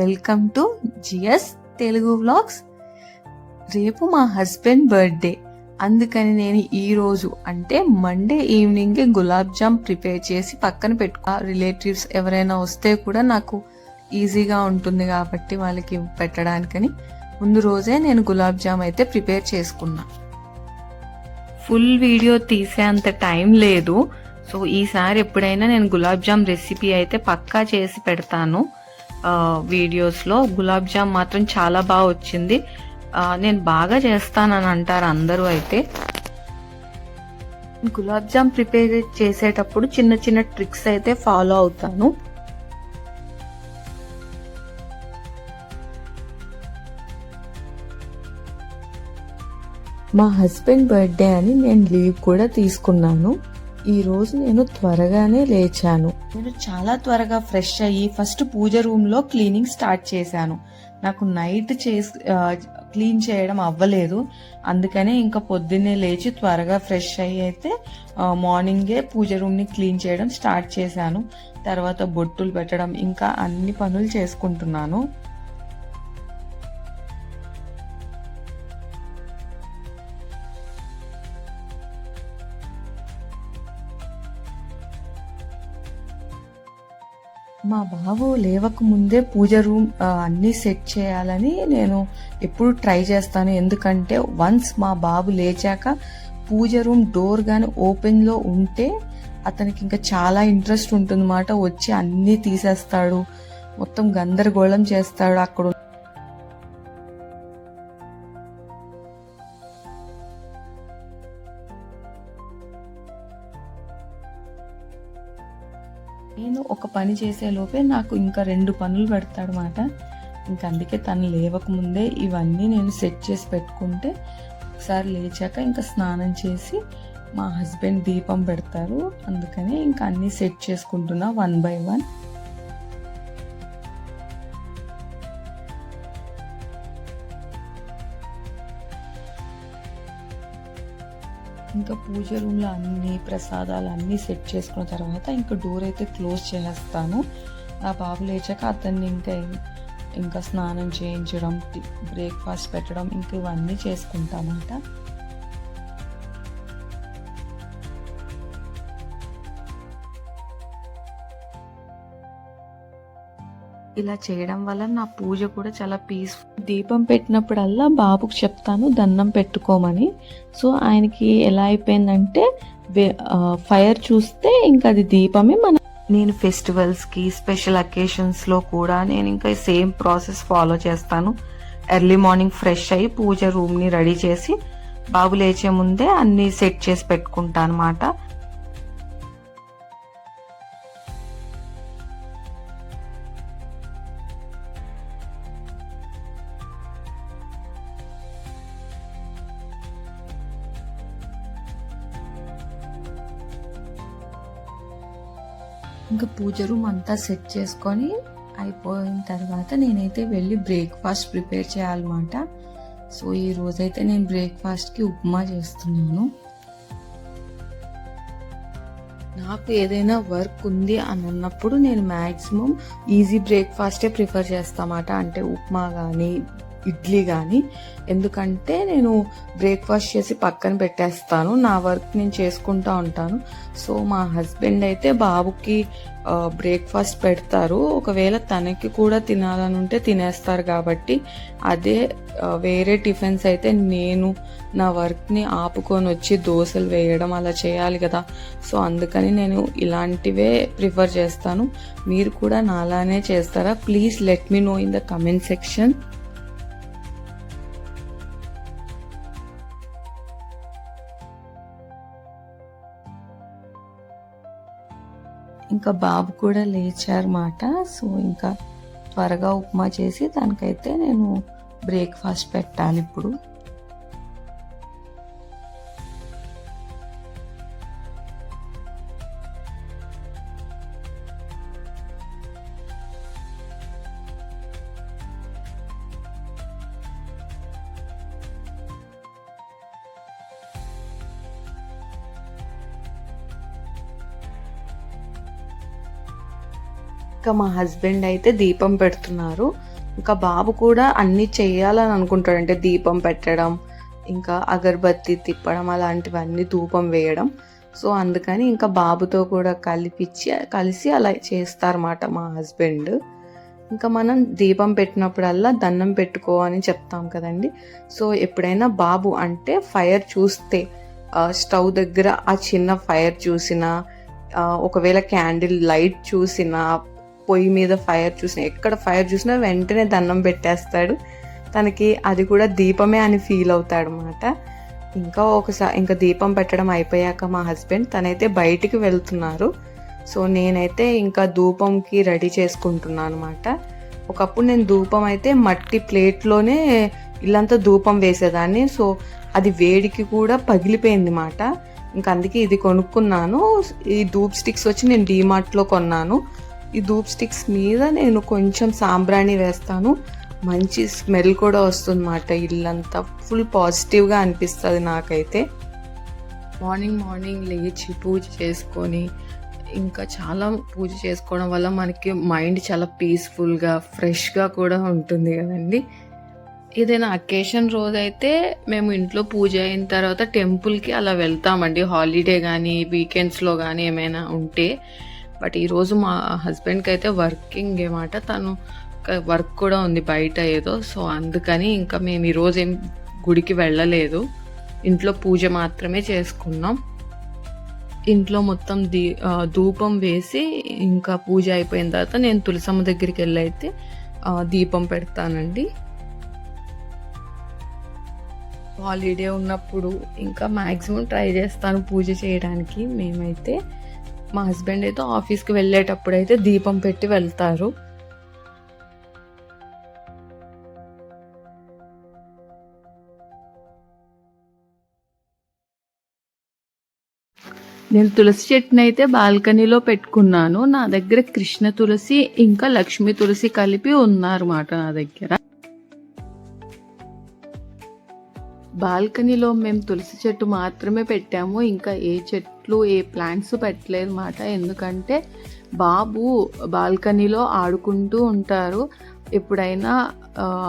Welcome to GS Telugu vlogs. రేపు మా husband birthday, అందుకని నేను ఈరోజు అంటే మండే ఈవినింగే గులాబ్ జామ్ ప్రిపేర్ చేసి పక్కన పెట్టుకో. రిలేటివ్స్ ఎవరైనా వస్తే కూడా నాకు ఈజీగా ఉంటుంది కాబట్టి వాళ్ళకి పెట్టడానికని ముందు రోజే నేను గులాబ్ జామ్ అయితే ప్రిపేర్ చేసుకున్నా. ఫుల్ వీడియో తీసేంత టైం లేదు, సో ఈసారి ఎప్పుడైనా నేను గులాబ్ జామ్ రెసిపీ అయితే పక్కా చేసి పెడతాను. వీడియోస్లో గులాబ్ జామ్ మాత్రం చాలా బాగా వచ్చింది. నేను బాగా చేస్తానని అంటారు అందరూ. అయితే గులాబ్ జామ్ ప్రిపేర్ చేసేటప్పుడు చిన్న చిన్న ట్రిక్స్ అయితే ఫాలో అవుతాను. మా హస్బెండ్ బర్త్డే అని నేను లీవ్ కూడా తీసుకున్నాను. ఈ రోజు నేను త్వరగానే లేచాను. నేను చాలా త్వరగా ఫ్రెష్ అయ్యి ఫస్ట్ పూజ రూమ్ లో క్లీనింగ్ స్టార్ట్ చేశాను. నాకు నైట్ క్లీన్ చేయడం అవ్వలేదు, అందుకనే ఇంకా పొద్దున్నే లేచి త్వరగా ఫ్రెష్ అయ్యి అయితే మార్నింగే పూజ రూమ్ ని క్లీన్ చేయడం స్టార్ట్ చేశాను. తర్వాత బొట్టులు పెట్టడం ఇంకా అన్ని పనులు చేసుకుంటున్నాను. మా బాబు లేవక ముందే పూజ రూమ్ అన్నీ సెట్ చేయాలని నేను ఎప్పుడు ట్రై చేస్తాను. ఎందుకంటే వన్స్ మా బాబు లేచాక పూజ రూమ్ డోర్ కానీ ఓపెన్లో ఉంటే అతనికి ఇంకా చాలా ఇంట్రెస్ట్ ఉంటుందన్నమాట. వచ్చి అన్నీ తీసేస్తాడు, మొత్తం గందరగోళం చేస్తాడు. అక్కడ నేను ఒక పని చేసే లోపే నాకు ఇంకా 2 పనులు పెడతాడు మాట. ఇంకా అందుకే తను లేవకముందే ఇవన్నీ నేను సెట్ చేసి పెట్టుకుంటే ఒకసారి లేచాక ఇంకా స్నానం చేసి మా హస్బెండ్ దీపం పెడతారు. అందుకనే ఇంకా అన్నీ సెట్ చేసుకుంటున్నా 1 by 1. ఇంకా పూజ రూమ్లో అన్ని ప్రసాదాలు అన్నీ సెట్ చేసుకున్న తర్వాత ఇంకా డోర్ అయితే క్లోజ్ చేసేస్తాను. ఆ బాబు లేచాక అతన్ని ఇంకా స్నానం చేయించడం, బ్రేక్ఫాస్ట్ పెట్టడం ఇంకా ఇవన్నీ చేసుకుంటామంట. ఇలా చేయడం వల్ల నా పూజ కూడా చాలా పీస్ఫుల్. దీపం పెట్టినప్పుడల్లా బాబుకు చెప్తాను దండం పెట్టుకోమని. సో ఆయనకి ఎలా అయిపోయిందంటే ఫైర్ చూస్తే ఇంకా అది దీపమే. నేను ఫెస్టివల్స్కి స్పెషల్ అకేషన్స్లో కూడా నేను ఇంకా సేమ్ ప్రాసెస్ ఫాలో చేస్తాను. ఎర్లీ మార్నింగ్ ఫ్రెష్ అయ్యి పూజ రూమ్ని రెడీ చేసి బాబు లేచే ముందే అన్నీ సెట్ చేసి పెట్టుకుంటాను అన్నమాట. ఇంకా పూజ రూమ్ అంతా సెట్ చేసుకొని అయిపోయిన తర్వాత నేనైతే వెళ్ళి బ్రేక్ఫాస్ట్ ప్రిపేర్ చేయాలన్నమాట. సో ఈ రోజైతే నేను బ్రేక్ఫాస్ట్కి ఉప్మా చేస్తున్నాను. నాకు ఏదైనా వర్క్ ఉంది అని అన్నప్పుడు నేను మ్యాక్సిమం ఈజీ బ్రేక్ఫాస్టే ప్రిఫర్ చేస్తామాట. అంటే ఉప్మా కానీ ఇడ్లీ కానీ. ఎందుకంటే నేను బ్రేక్ఫాస్ట్ చేసి పక్కన పెట్టేస్తాను, నా వర్క్ నేను చేసుకుంటా ఉంటాను. సో మా హస్బెండ్ అయితే బాబుకి బ్రేక్ఫాస్ట్ పెడతారు. ఒకవేళ తనకి కూడా తినాలని ఉంటే తినేస్తారు కాబట్టి అదే వేరే టిఫిన్స్ అయితే నేను నా వర్క్ని ఆపుకొని వచ్చి దోశలు వేయడం అలా చేయాలి కదా. సో అందుకని నేను ఇలాంటివే ప్రిఫర్ చేస్తాను. మీరు కూడా నాలానే చేస్తారా? Please let me know in the comment section. ఇంకా బాబు కూడా లేచారన్నమాట. సో ఇంకా త్వరగా ఉప్మా చేసి దానికైతే నేను బ్రేక్ఫాస్ట్ పెట్టాలి ఇప్పుడు. ఇంకా మా హస్బెండ్ అయితే దీపం పెడుతున్నారు. ఇంకా బాబు కూడా అన్ని చెయ్యాలని అనుకుంటాడు, అంటే దీపం పెట్టడం, ఇంకా అగరబత్తి తిప్పడం, అలాంటివన్నీ ధూపం వేయడం. సో అందుకని ఇంకా బాబుతో కూడా కలిసి అలా చేస్తారన్నమాట మా హస్బెండ్. ఇంకా మనం దీపం పెట్టినప్పుడల్లా దండం పెట్టుకో అని చెప్తాం కదండి. సో ఎప్పుడైనా బాబు అంటే ఫైర్ చూస్తే, స్టవ్ దగ్గర ఆ చిన్న ఫైర్ చూసినా, ఒకవేళ క్యాండిల్ లైట్ చూసినా, పొయ్యి మీద ఫైర్ చూసినా, ఎక్కడ ఫైర్ చూసినా వెంటనే దండం పెట్టేస్తాడు. తనకి అది కూడా దీపమే అని ఫీల్ అవుతాడు అన్నమాట. ఇంకా దీపం పెట్టడం అయిపోయాక మా హస్బెండ్ తనైతే బయటికి వెళ్తున్నారు. సో నేనైతే ఇంకా ధూపంకి రెడీ చేసుకుంటున్నాను అనమాట. ఒకప్పుడు నేను ధూపం అయితే మట్టి ప్లేట్లోనే ఇల్లంతా ధూపం వేసేదాన్ని. సో అది వేడికి కూడా పగిలిపోయింది మాట. ఇంకా అందుకే ఇది కొనుక్కున్నాను. ఈ ధూప్ స్టిక్స్ వచ్చి నేను డీమార్ట్లో కొన్నాను. ఈ ధూప్ స్టిక్స్ మీద నేను కొంచెం సాంబ్రాణి వేస్తాను, మంచి స్మెల్ కూడా వస్తుంది అన్నమాట. ఇల్లంతా ఫుల్ పాజిటివ్గా అనిపిస్తుంది నాకైతే. మార్నింగ్ లేచి పూజ చేసుకొని, ఇంకా చాలా పూజ చేసుకోవడం వల్ల మనకి మైండ్ చాలా పీస్ఫుల్గా ఫ్రెష్గా కూడా ఉంటుంది కదండి. ఏదైనా అకేషన్ రోజైతే మేము ఇంట్లో పూజ అయిన తర్వాత టెంపుల్కి అలా వెళ్తామండి, హాలిడే కానీ వీకెండ్స్లో కానీ ఏమైనా ఉంటే. బట్ ఈరోజు మా హస్బెండ్కి అయితే వర్కింగ్ ఏమాట, తను వర్క్ కూడా ఉంది బయట ఏదో. సో అందుకని ఇంకా మేము ఈరోజు ఏం గుడికి వెళ్ళలేదు, ఇంట్లో పూజ మాత్రమే చేసుకున్నాం. ఇంట్లో మొత్తం ధూపం వేసి ఇంకా పూజ అయిపోయిన తర్వాత నేను తులసమ్మ దగ్గరికి వెళ్ళి అయితే దీపం పెడతానండి. హాలిడే ఉన్నప్పుడు ఇంకా మ్యాక్సిమం ట్రై చేస్తాను పూజ చేయడానికి. మేమైతే మా హస్బెండ్ అయితే ఆఫీస్కి వెళ్ళేటప్పుడు అయితే దీపం పెట్టి వెళ్తారు. నేను తులసి చెట్టుని అయితే బాల్కనీలో పెట్టుకున్నాను. నా దగ్గర కృష్ణ తులసి ఇంకా లక్ష్మీ తులసి కలిపి ఉన్నారన్నమాట నా దగ్గర. బాల్కనీలో మేము తులసి చెట్టు మాత్రమే పెట్టాము, ఇంకా ఏ చెట్లు ఏ ప్లాంట్స్ పెట్టలేదు అన్నమాట. ఎందుకంటే బాబు బాల్కనీలో ఆడుకుంటూ ఉంటారు. ఎప్పుడైనా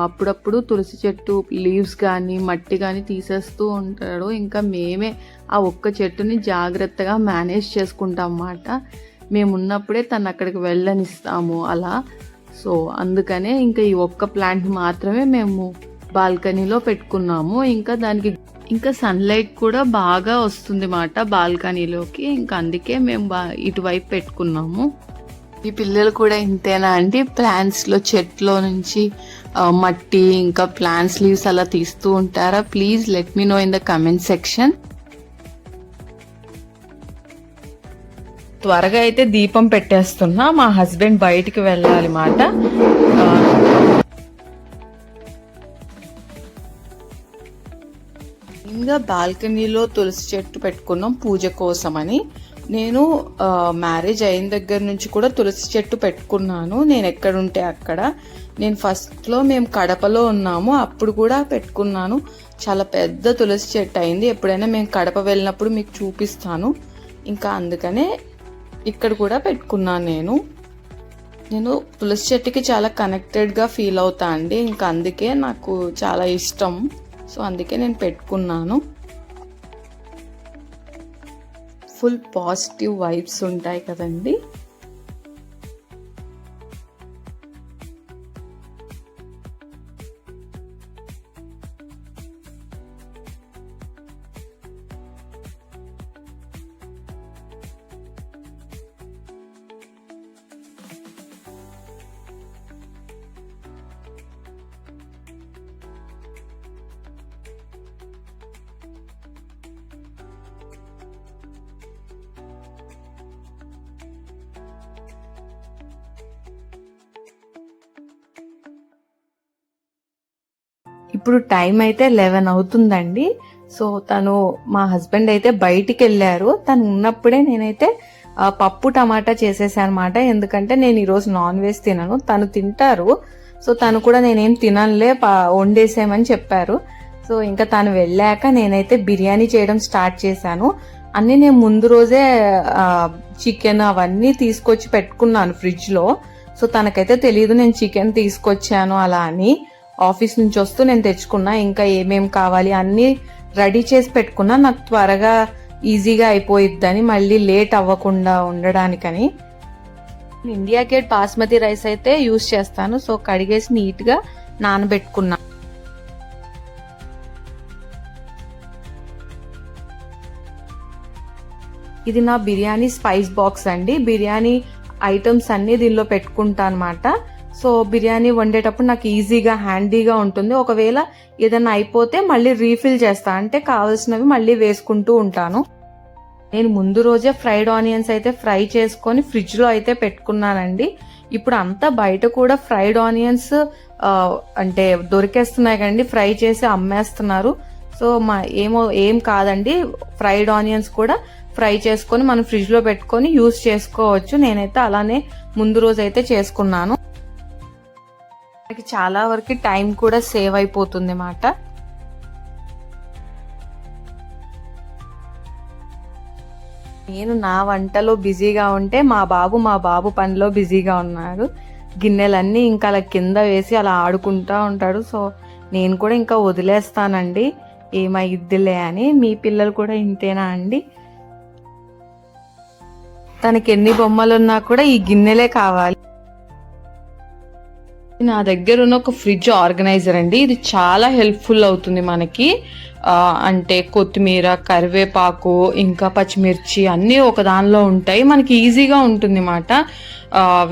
అప్పుడప్పుడు తులసి చెట్టు లీవ్స్ కానీ మట్టి కానీ తీసేస్తూ ఉంటాడు. ఇంకా మేమే ఆ ఒక్క చెట్టుని జాగ్రత్తగా మేనేజ్ చేసుకుంటాం అన్నమాట. మేము ఉన్నప్పుడే తను అక్కడికి వెళ్ళనిస్తాము అలా. సో అందుకనే ఇంకా ఈ ఒక్క ప్లాంట్ మాత్రమే మేము బాల్కనీలో పెట్టుకున్నాము. ఇంకా దానికి ఇంకా సన్లైట్ కూడా బాగా వస్తుంది మాట బాల్కనీలోకి. ఇంకా అందుకే మేము ఇటువైపు పెట్టుకున్నాము. ఈ పిల్లలు కూడా ఇంతేనా అండి, ప్లాంట్స్లో చెట్లో నుంచి మట్టి ఇంకా ప్లాంట్స్ లీవ్స్ అలా తీస్తూ ఉంటారా? Please let me know in the comment section. త్వరగా అయితే దీపం పెట్టేస్తున్నా, మా హస్బెండ్ బయటికి వెళ్ళాలి మాట. ఇంకా బాల్కనీలో తులసి చెట్టు పెట్టుకున్నాం పూజ కోసమని. నేను మ్యారేజ్ అయిన దగ్గర నుంచి కూడా తులసి చెట్టు పెట్టుకున్నాను. నేను ఎక్కడుంటే అక్కడ. నేను ఫస్ట్లో మేము కడపలో ఉన్నాము, అప్పుడు కూడా పెట్టుకున్నాను. చాలా పెద్ద తులసి చెట్టు అయింది. ఎప్పుడైనా మేము కడప వెళ్ళినప్పుడు మీకు చూపిస్తాను. ఇంకా అందుకనే ఇక్కడ కూడా పెట్టుకున్నాను. నేను తులసి చెట్టుకి చాలా కనెక్టెడ్గా ఫీల్ అవుతా అండి. ఇంకా అందుకే నాకు చాలా ఇష్టం. సో అందుకే నేను పెట్టుకున్నాను. ఫుల్ పాజిటివ్ వైబ్స్ ఉంటాయి కదండి. ఇప్పుడు టైం అయితే 11 అవుతుందండి. సో మా హస్బెండ్ అయితే బయటికి వెళ్ళారు. తను ఉన్నప్పుడే నేనైతే పప్పు టమాటా చేసేసాను అనమాట. ఎందుకంటే నేను ఈరోజు నాన్ వెజ్ తినను, తను తింటారు. సో తను కూడా నేనేం తిననులే వండేసామని చెప్పారు. సో ఇంకా తను వెళ్ళాక నేనైతే బిర్యానీ చేయడం స్టార్ట్ చేశాను. నేను ముందు రోజే చికెన్ అవన్నీ తీసుకొచ్చి పెట్టుకున్నాను ఫ్రిడ్జ్లో. సో తనకైతే తెలియదు నేను చికెన్ తీసుకొచ్చాను అలా అని. ఆఫీస్ నుంచి వస్తూ నేను తెచ్చుకున్నా, ఇంకా ఏమేం కావాలి అన్నీ రెడీ చేసి పెట్టుకున్నా, నాకు త్వరగా ఈజీగా అయిపోయిద్దని, మళ్ళీ లేట్ అవ్వకుండా ఉండడానికని. ఇండియా గేట్ బాస్మతి రైస్ అయితే యూజ్ చేస్తాను. సో కడిగేసి నీట్గా నానబెట్టుకున్నా. ఇది నా బిర్యానీ స్పైస్ బాక్స్ అండి. బిర్యానీ ఐటమ్స్ అన్ని దీనిలో పెట్టుకుంటా అనమాట. సో బిర్యానీ వండేటప్పుడు నాకు ఈజీగా హ్యాండీగా ఉంటుంది. ఒకవేళ ఏదైనా అయిపోతే మళ్ళీ రీఫిల్ చేస్తా, అంటే కావాల్సినవి మళ్ళీ వేసుకుంటూ ఉంటాను. నేను ముందు రోజే ఫ్రైడ్ ఆనియన్స్ అయితే ఫ్రై చేసుకొని ఫ్రిడ్జ్ లో అయితే పెట్టుకున్నానండి. ఇప్పుడు అంతా బయట కూడా ఫ్రైడ్ ఆనియన్స్ అంటే దొరికేస్తున్నాయి కండి, ఫ్రై చేసి అమ్మేస్తున్నారు. సో ఏం కాదండి, ఫ్రైడ్ ఆనియన్స్ కూడా ఫ్రై చేసుకొని మనం ఫ్రిడ్జ్ లో పెట్టుకొని యూజ్ చేసుకోవచ్చు. నేనైతే అలానే ముందు రోజు అయితే చేసుకున్నాను. మనకి చాలా వరకు టైం కూడా సేవ్ అయిపోతుంది అన్నమాట. నేను నా వంటలో బిజీగా ఉంటే మా బాబు పనిలో బిజీగా ఉన్నారు. గిన్నెలన్నీ ఇంకా అలా కింద వేసి అలా ఆడుకుంటా ఉంటాడు. సో నేను కూడా ఇంకా వదిలేస్తానండి, ఏమైద్దిలే అని. మీ పిల్లలు కూడా ఇంతేనా అండి? తనకి ఎన్ని బొమ్మలున్నా కూడా ఈ గిన్నెలే కావాలి. నా దగ్గర ఉన్న ఒక ఫ్రిడ్జ్ ఆర్గనైజర్ అండి. ఇది చాలా హెల్ప్ఫుల్ అవుతుంది మనకి. అంటే కొత్తిమీర, కరివేపాకు, ఇంకా పచ్చిమిర్చి అన్నీ ఒక దానిలో ఉంటాయి. మనకి ఈజీగా ఉంటుంది అన్నమాట.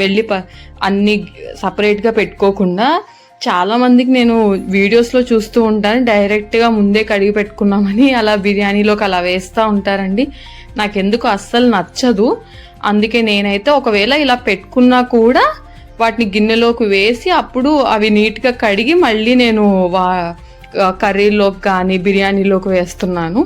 వెళ్ళి అన్ని సపరేట్గా పెట్టుకోకుండా. చాలా మందికి నేను వీడియోస్లో చూస్తూ ఉంటాను, డైరెక్ట్గా ముందే కడిగి పెట్టుకున్నామని అలా బిర్యానీలోకి అలా వేస్తూ ఉంటారండి. నాకెందుకు అస్సలు నచ్చదు. అందుకే నేనైతే ఒకవేళ ఇలా పెట్టుకున్నా కూడా వాటిని గిన్నెలోకి వేసి అప్పుడు అవి నీట్గా కడిగి మళ్ళీ నేను కర్రీలోకి కానీ బిర్యానీలోకి వేస్తున్నాను.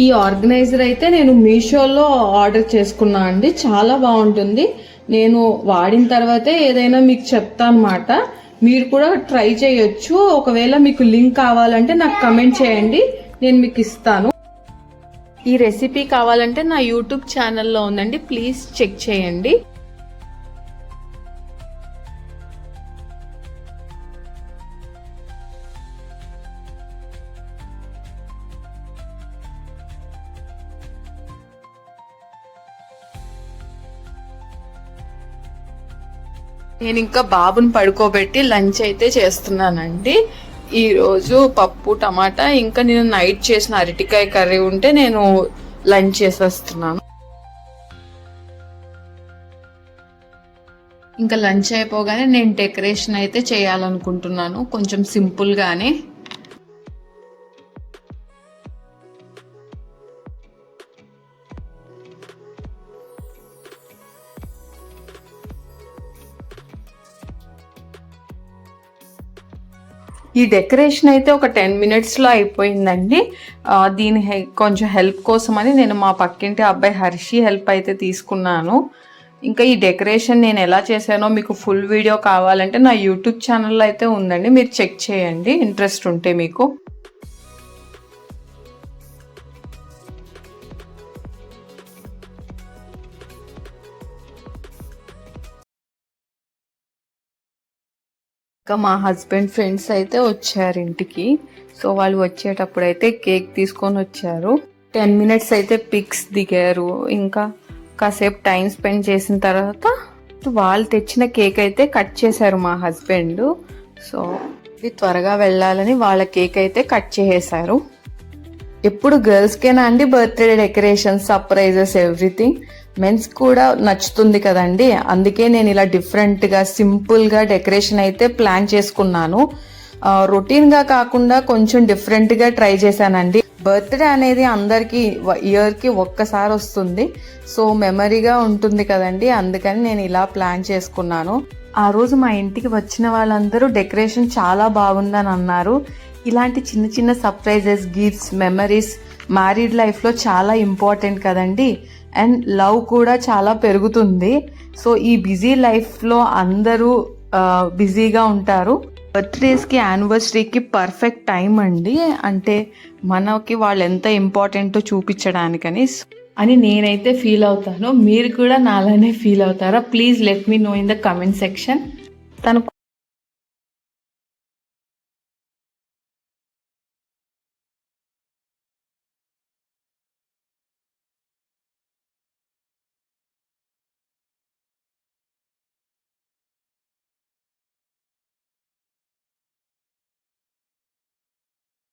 ఈ ఆర్గనైజర్ అయితే నేను మీషోలో ఆర్డర్ చేసుకున్నా అండి. చాలా బాగుంటుంది. నేను వాడిన తర్వాతే ఏదైనా మీకు చెప్తాను అన్నమాట. మీరు కూడా ట్రై చేయొచ్చు. ఒకవేళ మీకు లింక్ కావాలంటే నాకు కమెంట్ చేయండి, నేను మీకు ఇస్తాను. ఈ రెసిపీ కావాలంటే నా యూట్యూబ్ ఛానల్లో ఉందండి, ప్లీజ్ చెక్ చేయండి. నేను ఇంకా బాబుని పడుకోబెట్టి లంచ్ అయితే చేస్తున్నానండి. ఈరోజు పప్పు టమాటా, ఇంకా నేను నైట్ చేసిన అరటికాయ కర్రీ ఉంటే నేను లంచ్ చేసేస్తున్నాను. ఇంకా లంచ్ అయిపోగానే నేను డెకరేషన్ అయితే చేయాలనుకుంటున్నాను, కొంచెం సింపుల్గానే. ఈ డెకరేషన్ అయితే ఒక 10 minutesలో అయిపోయిందండి. దీని కొంచెం హెల్ప్ కోసమని నేను మా పక్కింటి అబ్బాయి హర్షి హెల్ప్ అయితే తీసుకున్నాను. ఇంకా ఈ డెకరేషన్ నేను ఎలా చేశానో మీకు ఫుల్ వీడియో కావాలంటే నా యూట్యూబ్ ఛానల్లో అయితే ఉందండి, మీరు చెక్ చేయండి ఇంట్రెస్ట్ ఉంటే మీకు. ఇంకా మా హస్బెండ్ ఫ్రెండ్స్ అయితే వచ్చారు ఇంటికి. సో వాళ్ళు వచ్చేటప్పుడు అయితే కేక్ తీసుకొని వచ్చారు. 10 minutes అయితే పిక్స్ దిగారు. ఇంకా కాసేపు టైం స్పెండ్ చేసిన తర్వాత వాళ్ళు తెచ్చిన కేక్ అయితే కట్ చేశారు మా హస్బెండ్. సో ఇది త్వరగా వెళ్ళాలని వాళ్ళ కేక్ అయితే కట్ చేసేశారు. ఎప్పుడు గర్ల్స్కేనా అండి birthday decoration, surprises, everything. Mens కూడా నచ్చుతుంది కదండి. అందుకే నేను ఇలా డిఫరెంట్గా సింపుల్గా డెకరేషన్ అయితే ప్లాన్ చేసుకున్నాను. రొటీన్గా కాకుండా కొంచెం డిఫరెంట్గా ట్రై చేశానండి. బర్త్డే అనేది అందరికీ ఇయర్కి ఒక్కసారి వస్తుంది, సో మెమరీగా ఉంటుంది కదండి. అందుకని నేను ఇలా ప్లాన్ చేసుకున్నాను. ఆ రోజు మా ఇంటికి వచ్చిన వాళ్ళందరూ డెకరేషన్ చాలా బాగుందని అన్నారు. ఇలాంటి చిన్న చిన్న సర్ప్రైజెస్, గిఫ్ట్స్, మెమరీస్ మ్యారీడ్ లైఫ్లో చాలా ఇంపార్టెంట్ కదండి. అండ్ లవ్ కూడా చాలా పెరుగుతుంది. సో ఈ బిజీ లైఫ్లో అందరూ బిజీగా ఉంటారు. బర్త్డేస్కి యానివర్సరీకి పర్ఫెక్ట్ టైం అండి. అంటే మనకి వాళ్ళు ఎంత ఇంపార్టెంటో చూపించడానికని అని నేనైతే ఫీల్ అవుతాను. మీరు కూడా నాలానే ఫీల్ అవుతారా? Please let me know in the comment section. తను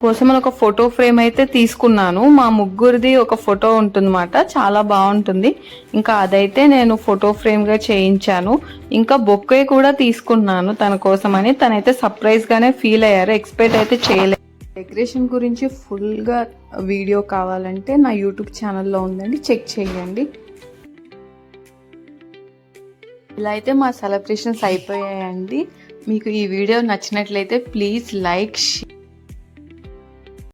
కోసం ఒక ఫోటో ఫ్రేమ్ అయితే తీసుకున్నాను. మా ముగ్గురిది ఒక ఫోటో ఉంటుందన్నమాట, చాలా బాగుంటుంది. ఇంకా అదైతే నేను ఫోటో ఫ్రేమ్గా చేయించాను. ఇంకా బొకే కూడా తీసుకున్నాను తన కోసం అని. తనైతే సర్ప్రైజ్గానే ఫీల్ అయ్యారు, ఎక్స్పెక్ట్ అయితే చేయలేదు. డెకరేషన్ గురించి ఫుల్గా వీడియో కావాలంటే నా యూట్యూబ్ ఛానల్లో ఉందండి, చెక్ చేయండి. ఇలా అయితే మా సెలబ్రేషన్స్ అయిపోయాయండి. మీకు ఈ వీడియో నచ్చినట్లయితే ప్లీజ్ లైక్, షేర్.